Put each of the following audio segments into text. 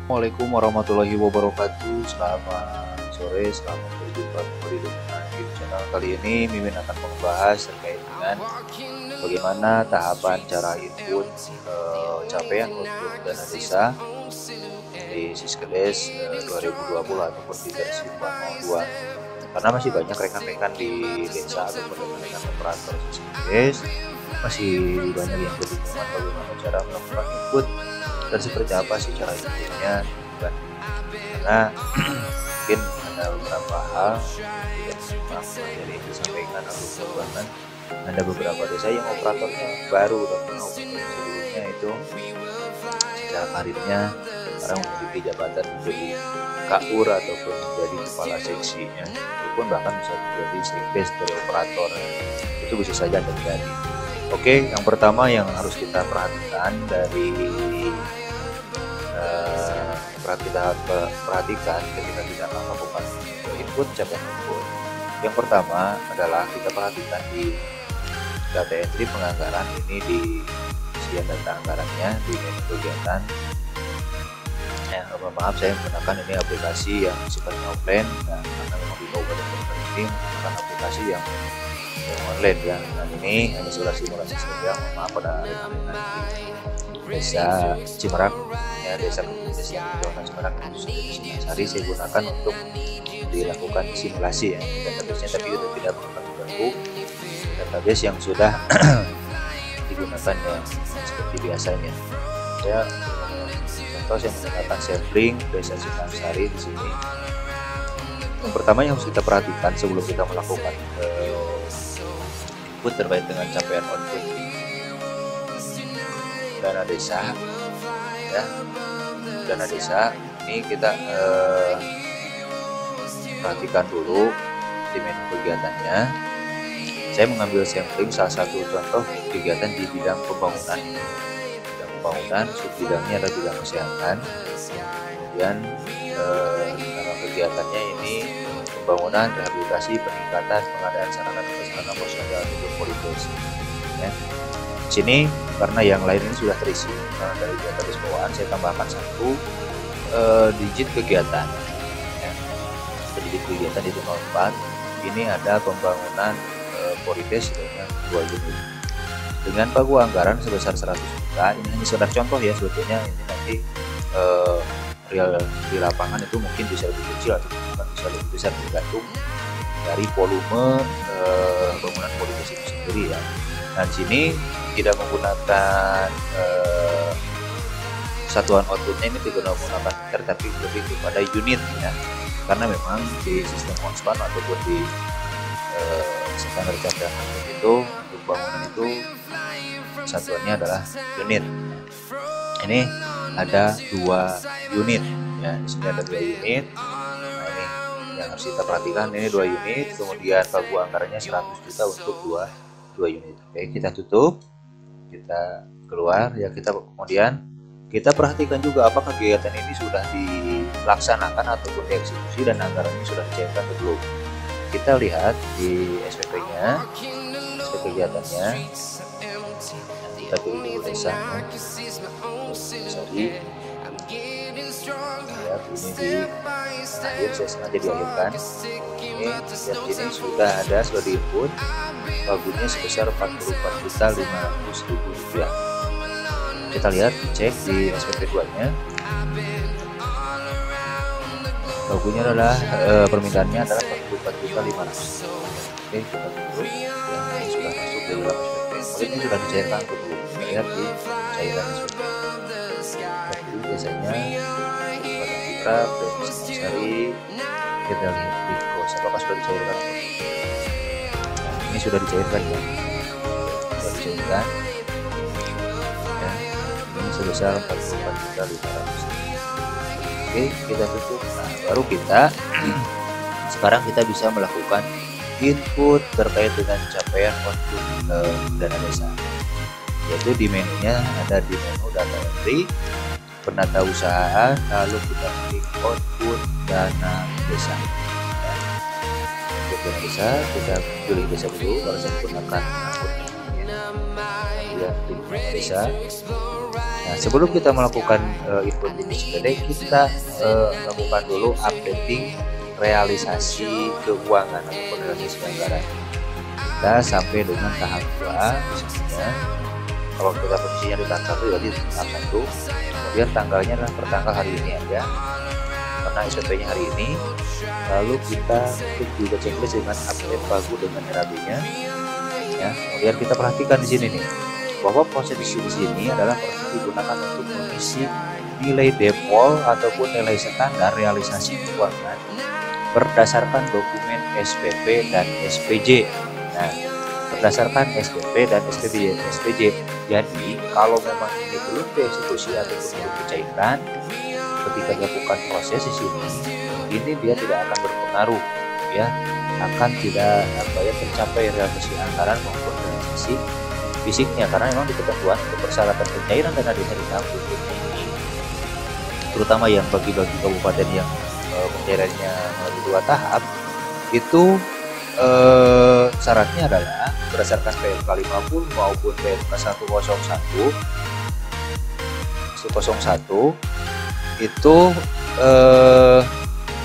Assalamualaikum warahmatullahi wabarakatuh. Selamat sore, selamat berjumpa kembali dengan YouTube channel. Kali ini Mimin akan membahas terkait dengan bagaimana tahapan cara input capaian untuk dana desa di Siskedes 2020 ataupun di versi 402. Karena masih banyak rekan-rekan di desa ataupun rekan-rekan operator Siskedes masih banyak yang kebingungan bagaimana cara melakukan input dan seperti apa sih cara inputnya, kan? Karena mungkin ada beberapa hal tidak simak materi yang disampaikan atau perubahan. Ada beberapa desa yang operatornya baru dan operator sebelumnya itu secara karirnya sekarang memiliki jabatan menjadi KUR ataupun menjadi kepala seksinya, ataupun bahkan bisa menjadi sekdes dari operator. Itu bisa saja terjadi. Oke, yang pertama yang harus kita perhatikan dari kita perhatikan ketika kita melakukan input capaian input. Yang pertama adalah kita perhatikan di data entry penganggaran ini, di isian data anggarannya di menu kegiatan. Maaf, saya menggunakan ini aplikasi yang sifatnya offline, nah, karena memang di kabupaten ini menggunakan aplikasi yang online ya. Dan ini hanya simulasi saja. Maaf pada rekan-rekan di desa Cimerak ya, desa Kecamatan Cimerak Sari saya gunakan untuk dilakukan simulasi ya database-nya, tapi itu tidak mengganggu database yang sudah digunakan ya seperti biasanya. Saya menggunakan sampling desa Sari di sini. Yang pertama yang harus kita perhatikan sebelum kita melakukan input terkait dengan capaian output dana desa ya, dana desa ini kita perhatikan dulu di menu kegiatannya. Saya mengambil sampling salah satu contoh kegiatan di bidang pembangunan. Subbidangnya adalah bidang kesehatan. Kemudian nama kegiatannya ini pembangunan, rehabilitasi, peningkatan, pengadaan sarana dan prasarana posyandu untuk Polres. Ya. Sini karena yang lain ini sudah terisi, karena dari database bawaan saya tambahkan satu digit kegiatan. Ya. Digit kegiatan itu 04. Ini ada pembangunan Polres dengan 2 unit. Dengan pagu anggaran sebesar 100 juta. Ini hanya sekedar contoh ya, sebetulnya ini nanti real di lapangan itu mungkin bisa lebih kecil atau bisa lebih besar tergantung dari volume bangunan Polres itu sendiri ya. Dan sini tidak menggunakan satuan outputnya, ini tidak menggunakan meter tapi lebih kepada unit ya, karena memang di sistem ONSPAN ataupun di standar capaian itu untuk bangunan itu satuannya adalah unit. Ini ada 2 unit ya, di sini ada 2 unit. Nah, ini yang harus kita perhatikan, ini 2 unit, kemudian pagu anggarannya 100 juta untuk 2 unit. Oke, kita tutup, kita keluar ya. Kemudian kita perhatikan juga apakah kegiatan ini sudah dilaksanakan ataupun dieksekusi dan anggarannya sudah dicairkan atau belum. Kita lihat di SPP-nya, SPP kegiatannya. Kita pilih dulu desanya. Sorry. Ya, ini di akhir, saya sengaja dialihkan. Ini lihat, ini sudah diinput pagunya sebesar 44.500.000 rupiah. Kita lihat, cek di SPP 2 nya pagunya adalah permintaannya adalah 44.500.000. Oke, kita tunggu ya, ini sudah masuk ke dalam SPP. Ini sudah dicairkan atau belum? Lihat di cairan SPP. Tapi biasanya pada Fitra dan Sari kita lihat di kos apakah sudah dicairkan. Nah, ini sudah dicairkan ya, sudah dicairkan ya, ini sebesar 44.500.000. Oke, kita tutup. Nah, baru kita sekarang kita bisa melakukan input terkait dengan capaian output dana desa, yaitu di menunya ada di menu data entry penata usaha, lalu kita klik output dana desa ya. Untuk dana desa kita pilih desa dulu, kalau saya menggunakan akun ya, klik dana desa. Nah, sebelum kita melakukan input ini sepele, kita lakukan dulu updating realisasi keuangan atau realisasi anggaran. Kita sampai dengan tahap 2, misalnya kalau kita posisinya di tahap 1 berarti tahap 1, kemudian tanggalnya adalah pertanggal hari ini aja karena SPP-nya hari ini. Lalu kita klik juga checklist dengan update pagu dengan RAB-nya. Ya, kemudian kita perhatikan di sini nih bahwa proses di sini adalah proses digunakan untuk mengisi nilai default ataupun nilai standar realisasi keuangan berdasarkan dokumen SPP dan SPJ. Nah, berdasarkan SPP dan SPJ. Jadi, kalau memang ini belum dieksekusi atau belum dicairkan, ketika dilakukan proses di sini, ini dia tidak akan berpengaruh, ya, akan tidak tercapai realisasi anggaran maupun realisasi fisiknya, karena memang di ketentuan untuk persyaratan pencairan dana desa di tahap berikutnya ini, terutama yang bagi-bagi kabupaten yang pencairannya melalui 2 tahap, itu syaratnya adalah berdasarkan PMK 50 maupun PMK 101 itu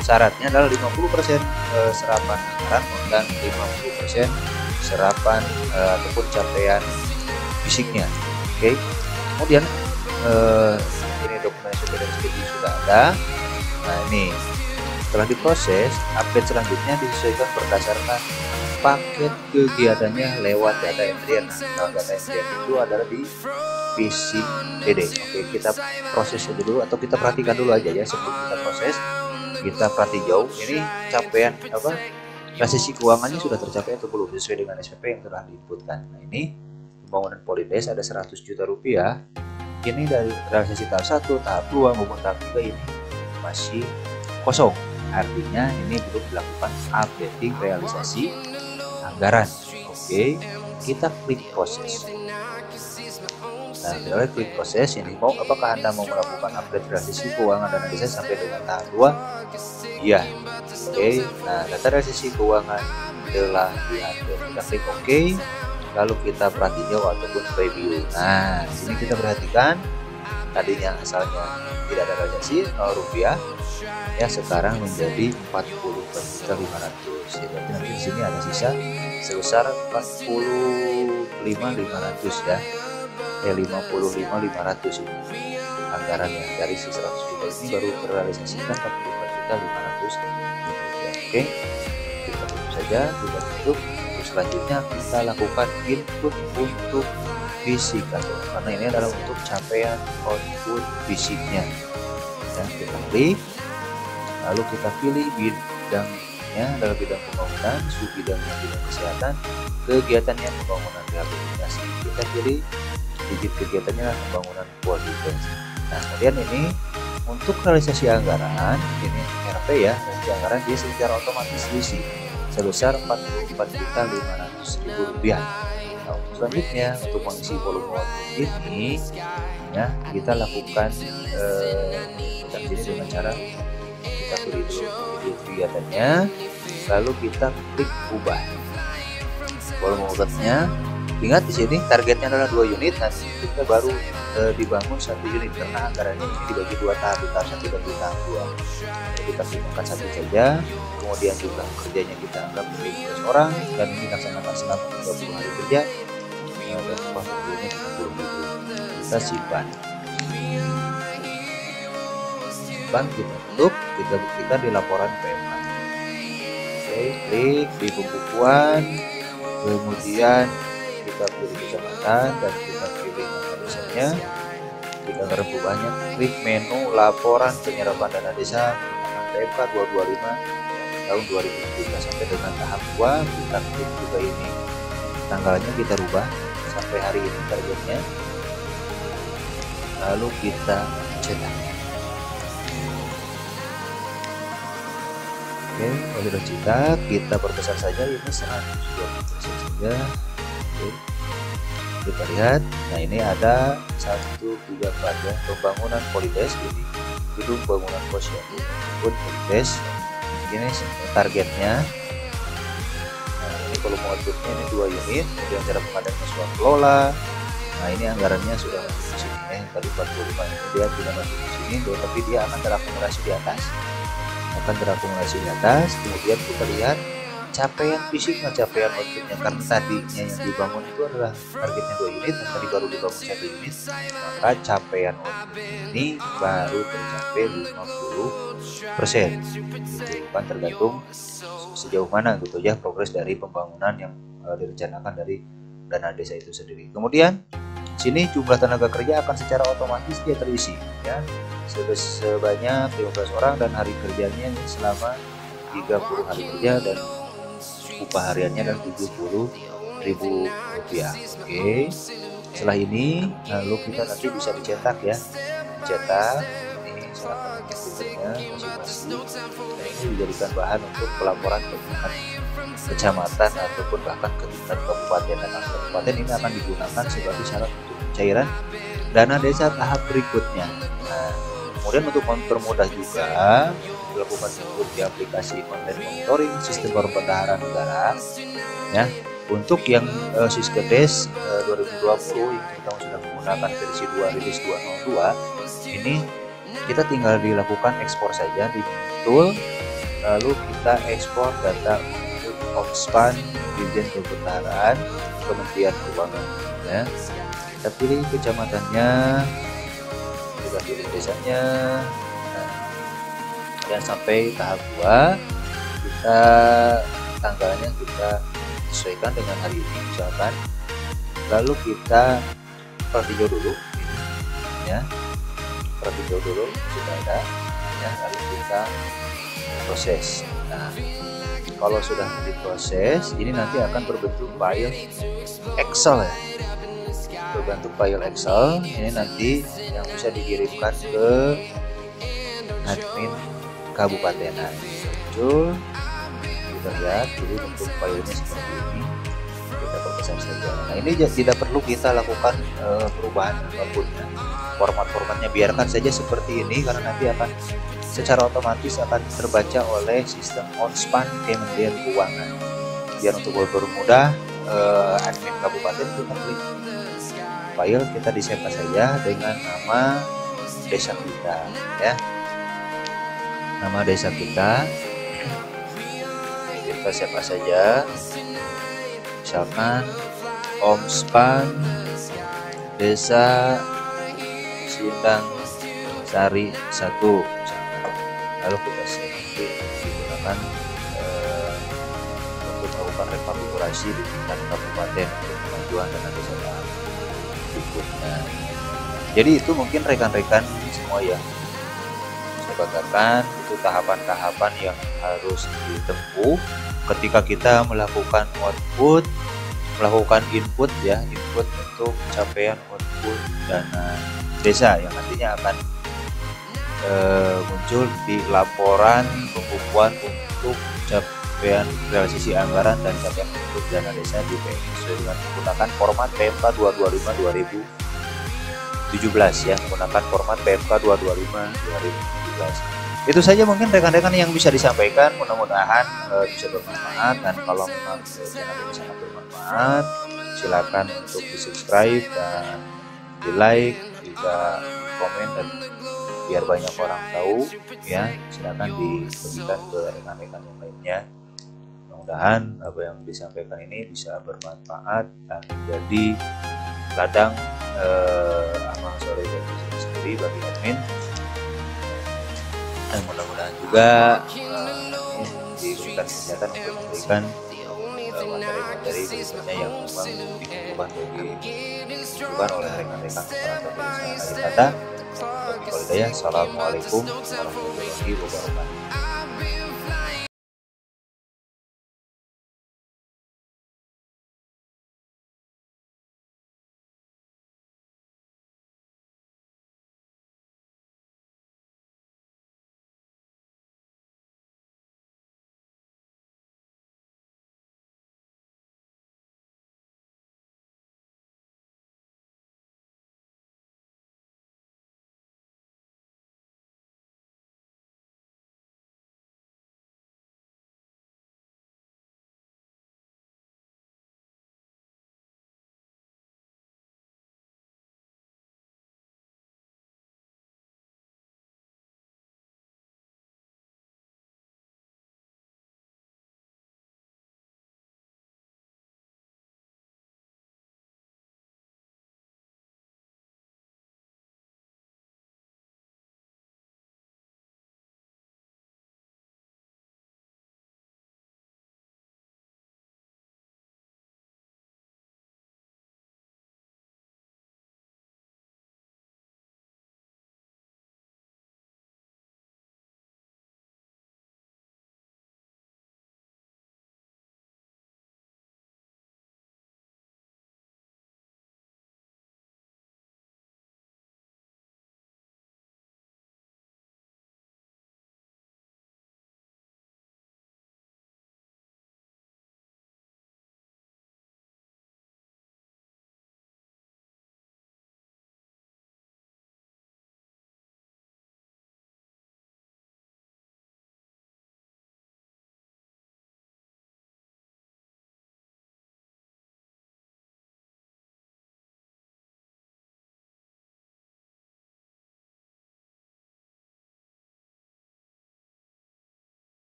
syaratnya adalah 50% serapan anggaran dan 50% serapan ataupun capaian fisiknya. Oke. Kemudian ini dokumen SPP dan SPJ sudah ada. Nah, ini setelah diproses, update selanjutnya disesuaikan berdasarkan paket kegiatannya lewat data entrian. Nah, data entrian itu adalah di PCPD. Oke, kita proses dulu atau kita perhatikan dulu aja ya sebelum kita proses. Kita perhati jauh ini capaian realisasi keuangannya sudah tercapai atau belum sesuai dengan SPP yang telah diinputkan. Nah, ini pembangunan Polides ada 100 juta rupiah. Ini dari realisasi tahap 1, tahap 2 maupun tahap 3 ini masih kosong. Artinya ini belum dilakukan updating realisasi anggaran. Oke, kita klik proses. Nah, kita klik proses ini. Apakah Anda mau melakukan update realisasi keuangan dana desa sampai dengan tahap 2? Iya. Oke. Nah, data realisasi keuangan telah diupdate. Kita klik OK. Lalu kita perhatikan jauh ataupun preview. Nah, di sini kita perhatikan tadinya asalnya tidak ada realisasi 0 rupiah, ya sekarang menjadi 44.500. Ya, berarti nanti di sini ada sisa sebesar 45.500 ya. 55.500 ini anggarannya dari 100 juta ini baru terrealisasikan 44.500. Oke, kita tutup saja, kita tutup. Terus selanjutnya kita lakukan input untuk fisik karena ini adalah untuk capaian output fisiknya. Dan kita klik, lalu kita pilih bidangnya dalam bidang pembangunan, subbidangnya bidang kesehatan, kegiatannya pembangunan rehabilitasi. Kita pilih digit kegiatannya pembangunan Polides. Nah, kemudian ini untuk realisasi anggaran ini RP ya, realisasi anggaran dia secara otomatis diisi sebesar Rp44.500.000. Nah, selanjutnya untuk mengisi volume ini ya kita lakukan ini dengan cara kita pilih dulu kegiatannya, lalu kita klik ubah volume outletnya. Ingat di sini targetnya adalah 2 unit, nanti kita baru dibangun 1 unit karena anggarannya ini dibagi 2 tahap, di tahap 1 dan di tahap 2. Jadi kita pilihkan 1 saja, kemudian jumlah kerjanya kita anggap 15 orang dan ini laksanakan selama 30 hari kerja dan upah per 30.000. Kita simpan, kita tutup, kita buktikan di laporan PMK. Oke, klik di pembukuan, kemudian kita pilih kecamatan dan kita pilih nama desanya. Kita akan banyak klik menu laporan penyerapan dana desa menggunakan PMK 225 tahun 2023 sampai dengan tahap 2. Kita klik juga ini tanggalnya kita rubah sampai hari ini targetnya, lalu kita cetak. Oke, kalau sudah cetak kita perbesar saja, ini 120% saja. Oke, kita lihat. Nah, ini ada 134 ya, pembangunan Polides ini gedung bangunan posyandu pun Polides. Ini targetnya. Nah, ini volume outputnya ini 2 unit, kemudian cara pengadaan suap kelola. Nah ini anggarannya sudah masuk di sini ya, tadi 45 ini dia tidak masuk di sini, tapi dia akan terakumulasi di atas, kemudian kita lihat capaian fisiknya, capaian outputnya, karena tadinya yang dibangun itu adalah targetnya 2 unit, dan tadi baru dibangun 1 unit, maka capaian output ini baru tercapai 50%. Gitu kan, tergantung sejauh mana gitu ya progres dari pembangunan yang direncanakan dari dana desa itu sendiri. Kemudian sini jumlah tenaga kerja akan secara otomatis dia terisi ya, sebanyak 15 orang, dan hari kerjanya selama 30 hari kerja, dan upah hariannya dan 70.000 rupiah. Oke, setelah ini lalu kita nanti bisa dicetak ya, ini silahkan masing-masing, dan ini dijadikan bahan untuk pelaporan ke tingkat kecamatan ataupun bahkan ke tingkat kabupaten, dan kabupaten ini akan digunakan sebagai syarat untuk pencairan dana desa tahap berikutnya. Nah, kemudian untuk mempermudah juga dilakukan input di aplikasi online monitoring sistem pembendaharaan negara ya. Untuk yang Siskedes 2020 yang kita sudah menggunakan versi 2 rilis 202 ini, kita tinggal dilakukan ekspor saja di tool, lalu kita ekspor data untuk Omspan Dirjen Pembendaharaan Kementerian Keuangan ya. Kita pilih kecamatannya, kita pilih desanya, dan sampai tahap 2 kita tanggalnya kita sesuaikan dengan hari ini misalkan, lalu kita pertinjau dulu ya, sudah ada ya, lalu kita proses. Nah kalau sudah diproses ini nanti akan berbentuk file Excel ya, ini nanti yang bisa dikirimkan ke admin kabupaten. Nah, muncul, kita lihat dulu bentuk filenya seperti ini, kita perbesar saja. Nah ini tidak perlu kita lakukan perubahan apapun ya. Formatnya biarkan saja seperti ini, karena nanti akan secara otomatis akan terbaca oleh sistem Omspan Kementerian Keuangan. Biar untuk mempermudah admin kabupaten, kita klik file, kita disapa saja dengan nama desa kita ya, nama desa kita sapa saja, misalkan Omspan Desa Sindang Sari 1 misalkan. Lalu kita digunakan untuk melakukan rekonfigurasi di tingkat kabupaten untuk kemajuan dana desa berikutnya. Jadi itu mungkin rekan-rekan semua ya, saya banggakan itu tahapan-tahapan yang harus ditempuh ketika kita melakukan input ya, input untuk capaian output dana desa yang nantinya akan muncul di laporan pembukuan untuk capaian realisasi anggaran dan capaian output dana desa di PMI dengan menggunakan format PMK 225 2017 ya, menggunakan format PMK 225 2017. Itu saja mungkin rekan-rekan yang bisa disampaikan, mudah-mudahan bisa bermanfaat, dan kalau memang channel ini sangat bermanfaat silakan untuk di subscribe dan di like, juga komen, dan biar banyak orang tahu ya, silakan dibagikan ke rekan-rekan yang lainnya. Mudah-mudahan apa yang disampaikan ini bisa bermanfaat dan menjadi ladang amal soleh bagi sendiri, bagi admin. Dan mudah-mudahan juga diberikan kesehatan untuk memberikan materi-materi berikutnya yang memang dibutuhkan oleh rekan-rekan para pemirsa. Akhir kata, Assalamualaikum warahmatullahi wabarakatuh.